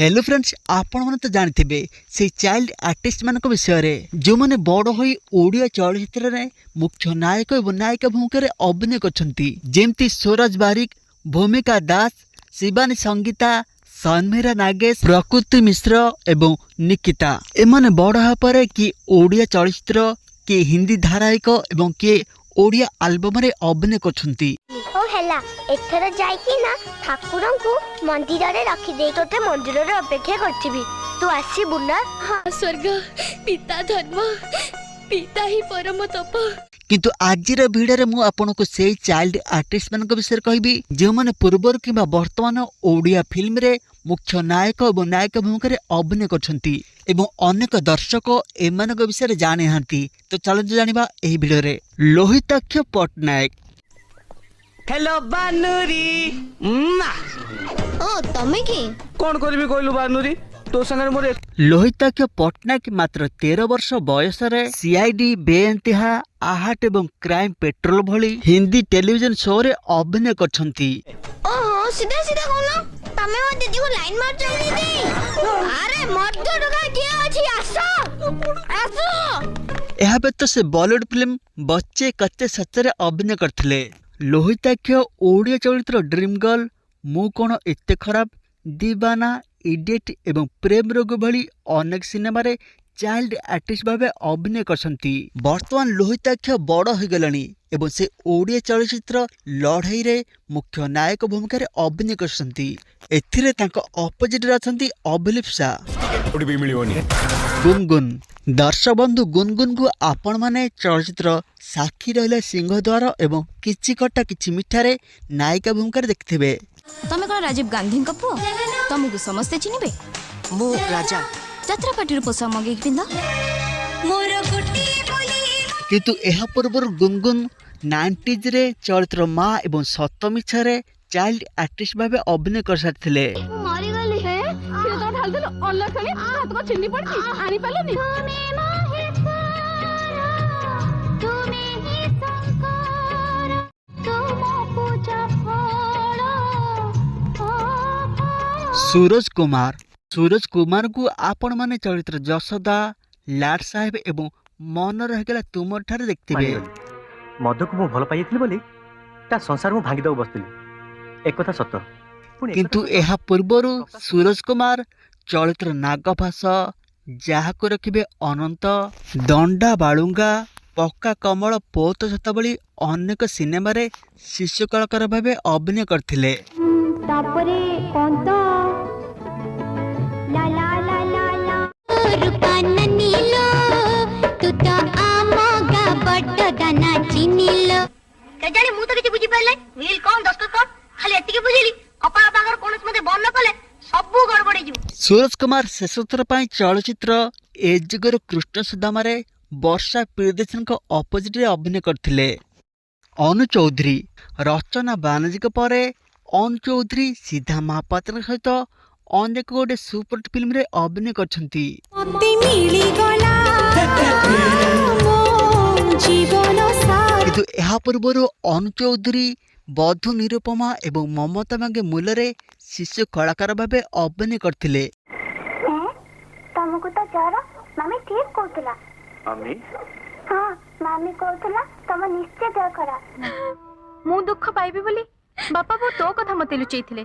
Hello friends, आपण माने तो जानथिबे से चाइल्ड आर्टिस्ट मानक विषय रे जो माने बड़ होई ओडिया चलचित्र रे मुख्य नायक एवं नायिका भूमिका रे अभिनय करछंती। जेमती स्वराज बारिक, भूमिका दास, शिवानी संगीता, सनमेरा नागेश, प्रकृति मिश्र एवं निकिता। एमाने बड़ हा परे कि ओडिया चलचित्र के हिंदी धारावाहिक एवं के ओडिया एल्बम रे अभिनय करछंती। ओ हेला एथर जाईकी ना ठाकुरन को मंदिर रे रखी दे तोते मंदिर रे अपेक्षा करथिबी तू आसीबु ना। हाँ स्वर्ग पिता धर्म पिता ही परम तप। किंतु आजिर भिडियो रे मु आपनको से चाइल्ड आर्टिस्ट मानक विषय कहबी जो माने पूर्वर किबा वर्तमान ओडिया फिल्म रे मुख्य नायक एवं नायिका भूमिका रे अभिनय करछंती एवं अनेक दर्शक एमानक विषय रे जाने हांती। तो चलନ୍ତୁ जानिबा एही भिडियो रे। लोहिताक्ष पटनायक। हेलो बानुरी ओ तमे की कौन करबी कहलु बानुरी तो संगे मोर लोहिताक्ष पटनायक मात्र 13 वर्ष बयस रे सीआईडी बेएंतिहा आहट एवं क्राइम पेट्रोल भली हिंदी टेलीविजन शो रे अभिनय करछंती। ओहो सीधा सीधा कहलो तमे हो दीदी को लाइन मार चली दे। अरे मर्द डगा के अछि आसो आसो। एहा व्यतीत से बॉलीवुड फिल्म बच्चे कच्चे सच्चे रे अभिनय करथिले। लोहिताक्ष ओडिया चलचित्र ड्रीम गर्ल, मु कोन एते खराब, दीवाना, इडियट एवं प्रेम रोग भली अनेक सिनेमा रे चाइल्ड आर्टिस्ट भावे अभिनय करछंती। वर्तमान लोहिताक्ष बड़ हो गलानी एवं से ओडिया चलचित्र लड़ाई रे मुख्य नायक भूमिका रे अभिनय करछंती। एथिरे तांको अपोजिट रे अछंती अभिलिप्सा गुनगुन। दर्शक बंधु गुनगुन को आपण माने चलचित्र साक्षी रहिले सिंहद्वार एवं किछि कटा किछि मिठारे नायिका भूमिका रे देखथिबे। तमे कोन राजीव गांधी का पुओ तुमको समझते चिनिबे। मु राजा यात्रा पार्टी पोषाक मगे पिंदा मोर गुटी बोली। किंतु एहा पूर्व गुनगुन 90s रे चलचित्र माँ एवं सप्तमी छरे चाइल्ड आर्टिस्ट भावे अभिनय कर सारथिले। मरी गली है ये तो ढाल दे अल्लाह खाली हाथ को छिन्नी पड़ती आनी पालनी। सूरज कुमार को आपण माने चलचित्र जसोदा, लाड साहेब एवं मन रहगला तुमर ठारे देखथिबे। मधु को मु भल पाइथिली बोली ता संसार मु भांगी दउ बसतिली एक कथा सत्य। किंतु एहा पूर्वरु सूरज कुमार चलचित्र नागभास, जाहाको रखिबे अनंत, दंडा बालुंगा, पक्का कमल, पोत छता भली अनेक सिनेमा रे शिशु कलाकार भावे अभिनय करथिले। तापरे कोन तो ला ला ला ला ला रूपान नीलो तू तो आमगा बड्ड दाना चिनिलो। के जाने मु तो किछि बुझी पाइले व्हील कोन दस्त तो खाली एतिके बुझिली अपा बागर कोनस मते बन न कले सबु गड़बड़ी जु। सूरज कुमार शेषोत्तर पाई चलचित्र ए जुगर कृष्ण सुदामा रे वर्षा प्रियदर्शन को अपोजिट रे अभिनय करथिले। अनु चौधरी रचना बानर्जी के परे अनु चौधरी सीधा महापात्र सहित अनेक गोटे सुपर फिल्म रे अभिनय करछंती। किंतु एहा पूर्व अनु चौधरी बधु निरुपमा एवं ममता मांगे मूलरे शिशु कलाकार भावे अभिनय करथिले। तमको तो जरा मामी ठीक कहतला। मामी हां मामी कहतला तम निश्चय देह खराब। मु दुख पाइबी बोली बापा वो तो कथा मते लुचैथिले।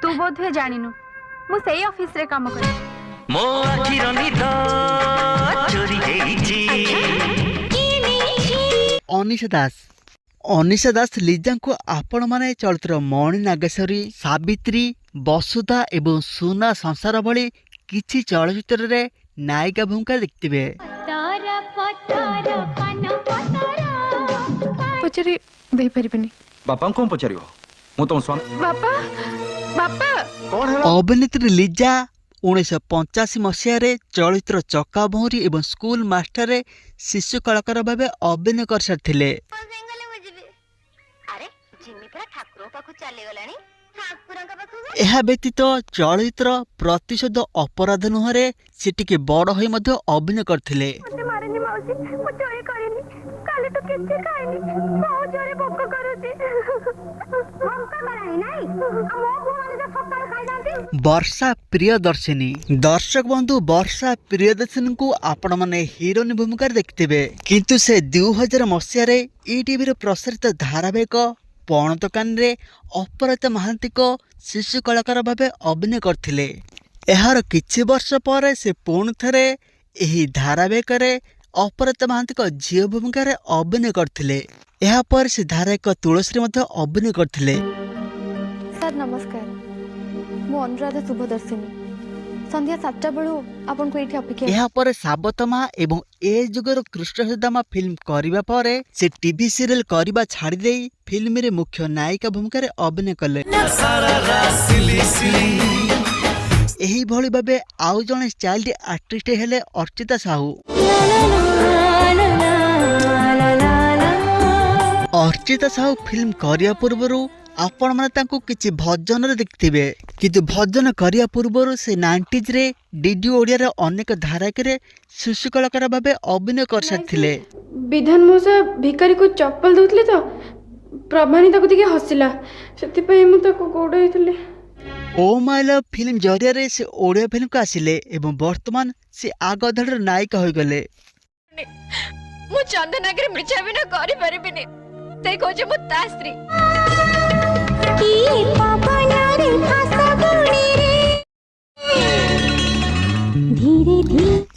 तू बोधे जानिनु मु सेई ऑफिस रे काम करे। मो आखिर निद चोरी हेइची। अनिशा दास लिजा को आपण माने चलचित्र मणि नागेश्वरी, सावित्री, वसुधा एवं सुना संसार भली किछि चलचित्र रे नायिका भूमिका देखथिबे। पचरी देई परिबनी बापा को पचारियो मु तुम स्वामी बापा बापा कौन है अभिनेत्री लिजा 1985 मसीह रे चलचित्र चक्का भौरी एवं स्कूल मास्टर रे शिशु कलाकार भावे अभिनय कर सारथिले। अरे जिम्मी पूरा ठाकुर पाखु चले गलानी ठाकुर का पाखु। एहा व्यतीत चलचित्र प्रतिशोध अपराध नुहरे से टिके बड़ होई मध्य अभिनय करथिले। मते मारनी मौसी मु चोरी करिनी काले ତ କିଛି ଖାଇନି ବହୁତ ଜୋରେ ଭୋକ କରୁଛି ବର୍ଷା ପ୍ରିୟଦର୍ଶିନୀ ଦର୍ଶକ ବନ୍ଧୁ ବର୍ଷା ପ୍ରିୟଦର୍ଶିନୀଙ୍କୁ ଆପଣ ମାନେ ହିରୋଇନ ଭୂମିକାରେ ଦେଖିଥିବେ, କିନ୍ତୁ ସେ 2000 ମସିହାରେ ଇଟିଭିରେ ପ୍ରସାରିତ ଧାରାବାହିକ ପଣତକାନିରେ ଅପରାଜିତା ମହାନ୍ତିଙ୍କ ଶିଶୁ କଳାକାର ଭାବେ ଅଭିନୟ କରିଥିଲେ। ଏହାର କିଛି ବର୍ଷ ପରେ ସେ ପୁଣି ଥରେ ଏହି ଧାରାବାହିକରେ ଅପରାଜିତା ମହାନ୍ତିଙ୍କ ଝିଅ ଭୂମିକାରେ ଅଭିନୟ କରିଥିଲେ। ଏହାପରେ ସେ ଧାରାବାହିକ ତୁଳସୀରେ ମଧ୍ୟ ଅଭିନୟ କରିଥିଲେ। ସାର୍ ନମସ୍କାର, ମୁଁ ଅନୁରାଧା ଶୁଭଦର୍ଶିନୀ। ସନ୍ଧ୍ୟା 7ଟା ବେଳୁ ଆପଣଙ୍କୁ ଏଇଠି ଅପେକ୍ଷା। ଏହାପରେ ସାବତମା ଏବଂ ଏ ଯୁଗର କୃଷ୍ଣ ସୁଦାମା ଫିଲ୍ମ କରିବା ପରେ ସେ ଟିଭି ସିରିଏଲ କରିବା ଛାଡ଼ି ଦେଇ ଫିଲ୍ମରେ ମୁଖ୍ୟ ନାୟିକା ଭୂମିକାରେ ଅଭିନୟ କଲେ। ଏହିଭଳି ଭାବେ ଆଉ ଜଣେ ଚାଇଲ୍ଡ ଆର୍ଟିଷ୍ଟ ହେଲେ ଅର୍ଚ୍ଚିତା ସାହୁ। ଅର୍ଚ୍ଚିତା ସାହୁ ଫିଲ୍ମ କରିବା ପୂର୍ବରୁ ଆପଣମାନେ ତାଙ୍କୁ କିଛି ଭଜନରେ ଦେଖିଥିବେ, କିନ୍ତୁ ଭଜନ କରିବା ପୂର୍ବରୁ ସେ 90sରେ ଡିଡି ଓଡ଼ିଆର ଅନେକ ଧାରାବାହିକରେ ଶିଶୁ କଳାକାର ଭାବେ ଅଭିନୟ କରିସାରିଥିଲେ। ବିଧାନ ମଉସା ଭିକାରୀକୁ ଚପଲ ଦଉଥିଲେ ତ ପ୍ରଭାନୀ ତାକୁ ଟିକେ ହସିଲା, ସେଥିପାଇଁ ମୁଁ ତାକୁ ଗୋଡ଼େଇଥିଲି। ଓ ମାଇ ଲଭ୍ ଫିଲ୍ମ ଜରିଆରେ ସେ ଓଡ଼ିଆ ଫିଲ୍ମକୁ ଆସିଲେ ଏବଂ ବର୍ତ୍ତମାନ ସେ ଆଗ ଧାଡ଼ିର ନାୟିକା ହୋଇଗଲେ। ମୁଁ ଚନ୍ଦନାଗରେ ମିର୍ଜା ବିନା କରିପାରିବିନି, ସେ କହୁଛି ମୁଁ ତା ସ୍ତ୍ରୀ।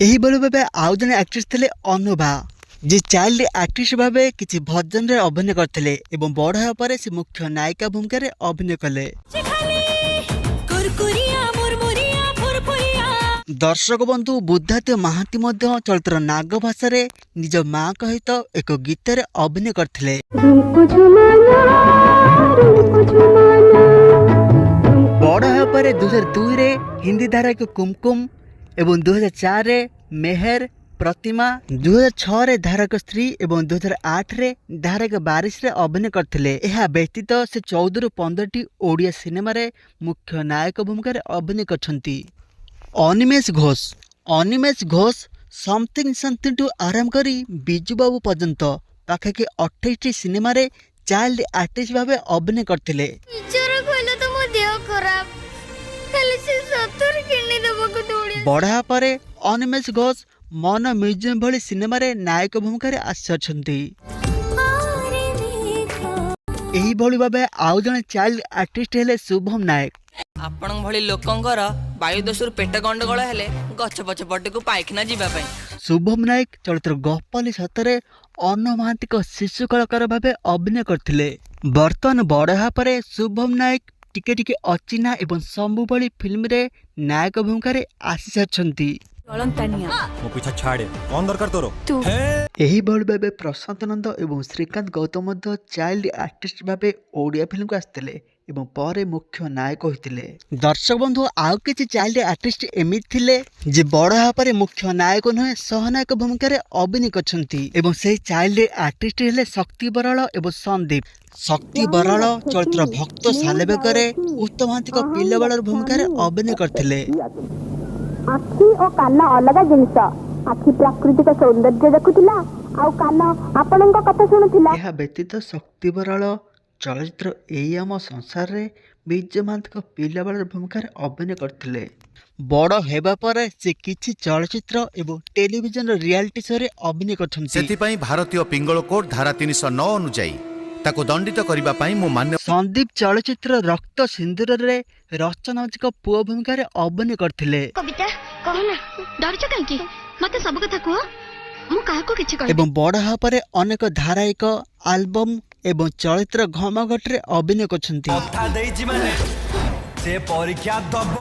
ଏହିଭଳି ଭାବେ ଆଉ ଜଣେ ଆକ୍ଟ୍ରେସ ଥିଲେ ଅନୁଭା, ଯେ ଚାଇଲ୍ଡ ଆର୍ଟିଷ୍ଟ ଭାବେ କିଛି ଭଜନରେ ଅଭିନୟ କରିଥିଲେ ଏବଂ ବଡ଼ ହେବା ପରେ ସେ ମୁଖ୍ୟ ନାୟିକା ଭୂମିକାରେ ଅଭିନୟ କଲେ। ଦର୍ଶକ ବନ୍ଧୁ ବୁଦ୍ଧାଦିତ୍ୟ ମହାନ୍ତି ମଧ୍ୟ ଚଳଚ୍ଚିତ୍ର ନାଗ ଭାଷାରେ ନିଜ ମାଙ୍କ ସହିତ ଏକ ଗୀତରେ ଅଭିନୟ କରିଥିଲେ। ବଡ଼ ହେବା ପରେ 2002ରେ ହିନ୍ଦୀ ଧାରାବାହିକ କୁମକୁମ ଏବଂ 2004ରେ ମେହେର ପ୍ରତିମା, 2006ରେ ଧାରାବାହିକ ସ୍ତ୍ରୀ ଏବଂ 2008ରେ ଧାରାବାହିକ ବାରିଶରେ ଅଭିନୟ କରିଥିଲେ। ଏହା ବ୍ୟତୀତ ସେ 14ରୁ 15ଟି ଓଡ଼ିଆ ସିନେମାରେ ମୁଖ୍ୟ ନାୟକ ଭୂମିକାରେ ଅଭିନୟ କରିଛନ୍ତି। ଅନିମେଷ ଘୋଷ ସମଥିଙ୍ଗ ଟୁ ଆରମ୍ଭ କରି ବିଜୁ ବାବୁ ପର୍ଯ୍ୟନ୍ତ ପାଖାପାଖି 28ଟି ସିନେମାରେ ଚାଇଲ୍ଡ ଆର୍ଟିଷ୍ଟ ଭାବେ ଅଭିନୟ କରିଥିଲେ। ବଡ଼ ହେବା ପରେ ଅନିମେଷ ଘୋଷ ମନ ମ୍ୟୁଜିୟମ ଭଳି ସିନେମାରେ ନାୟକ ଭୂମିକାରେ ଆସିଛନ୍ତି। ଏହିଭଳି ଭାବେ ଆଉ ଜଣେ ଚାଇଲ୍ଡ ଆର୍ଟିଷ୍ଟ ହେଲେ ଶୁଭମ ନାୟକ। ଆପଣଙ୍କ ଭଳି ଲୋକଙ୍କର ବାୟୁ ଦୋଷରୁ ପେଟ ଗଣ୍ଡଗୋଳ ହେଲେ ଗଛ ପଛ ପଟକୁ ପାଇଖାନା ଯିବା ପାଇଁ ଶୁଭମ ନାୟକ ଚଳଚ୍ଚିତ୍ର ଗପଲି ସତରେ ଅନ୍ନ ମହାନ୍ତିଙ୍କ ଶିଶୁ କଳାକାର ଭାବେ ଅଭିନୟ କରିଥିଲେ। ବର୍ତ୍ତମାନ ବଡ଼ ହେବା ପରେ ଶୁଭମ ନାୟକ ଟିକେ ଟିକେ ଅଚିହ୍ନା ଏବଂ ଶମ୍ଭୁ ଭଳି ଫିଲ୍ମରେ ନାୟକ ଭୂମିକାରେ ଆସିସାରିଛନ୍ତି। ଏହିଭଳି ଭାବେ ପ୍ରଶାନ୍ତ ନନ୍ଦ ଏବଂ ଶ୍ରୀକାନ୍ତ ଗୌତମ ମଧ୍ୟ ଚାଇଲ୍ଡ ଆର୍ଟିଷ୍ଟ ଭାବେ ଓଡ଼ିଆ ଫିଲ୍ମକୁ ଆସିଥିଲେ ଏବଂ ପରେ ମୁଖ୍ୟ ନାୟକ ହୋଇଥିଲେ। ଦର୍ଶକ ବନ୍ଧୁ ଆଉ କିଛି ଚାଇଲ୍ଡ ଆର୍ଟିଷ୍ଟ ଏମିତି ଥିଲେ ଯେ ବଡ଼ ହେବା ପରେ ମୁଖ୍ୟ ନାୟକ ନୁହେଁ ସହନାୟକ ଭୂମିକାରେ ଅଭିନୟ କରିଛନ୍ତି ଏବଂ ସେହି ଚାଇଲ୍ଡ ଆର୍ଟିଷ୍ଟ ହେଲେ ଶକ୍ତି ବରାଳ ଏବଂ ସନ୍ଦୀପ। ଶକ୍ତି ବରାଳ ଚଳଚ୍ଚିତ୍ର ଭକ୍ତ ସାଲେବେଗରେ ଉତ୍ତମ ମହାନ୍ତିଙ୍କ ପିଲାବେଳର ଭୂମିକାରେ ଅଭିନୟ କରିଥିଲେ। ଆଖି ଓ କାନ ଅଲଗା ଜିନିଷ। ଆଖି ପ୍ରାକୃତିକ ସୌନ୍ଦର୍ଯ୍ୟ ଦେଖୁଥିଲା ଆଉ କାନ ଆପଣଙ୍କ କଥା ଶୁଣୁଥିଲା। ଏହା ବ୍ୟତୀତ ଶକ୍ତି ବରାଳ ଚଳଚ୍ଚିତ୍ର ଏଇ ଆମ ସଂସାରରେ ବିଜୟ ମହାନ୍ତିଙ୍କ ପିଲାବେଳର ଭୂମିକାରେ ଅଭିନୟ କରିଥିଲେ। ବଡ଼ ହେବା ପରେ ସେ କିଛି ଚଳଚ୍ଚିତ୍ର ଏବଂ ଟେଲିଭିଜନର ରିଆଲିଟି ଶୋରେ ଅଭିନୟ କରିଛନ୍ତି। ସେଥିପାଇଁ ଭାରତୀୟ ପିଙ୍ଗଳ କୋଡ୍ ଧାରା 309 ଅନୁଯାୟୀ ତାକୁ ଦଣ୍ଡିତ କରିବା ପାଇଁ ମୁଁ ମାନ୍ୟ। ସନ୍ଦୀପ ଚଳଚ୍ଚିତ୍ର ରକ୍ତ ସିନ୍ଦୁରରେ ରଚନା ମାଝୀଙ୍କ ପୁଅ ଭୂମିକାରେ ଅଭିନୟ କରିଥିଲେ। କବିତା କହନା, ଡରୁଛ କାହିଁକି? ମତେ ସବୁ କଥା କୁହ, ମୁଁ କାହାକୁ କିଛି କହିବି। ଏବଂ ବଡ଼ ହେବା ପରେ ଅନେକ ଧାରାବାହିକ ଆଲବମ୍ ଏବଂ ଚଳଚ୍ଚିତ୍ର ଘମାଘଟରେ ଅଭିନୟ କରିଛନ୍ତି।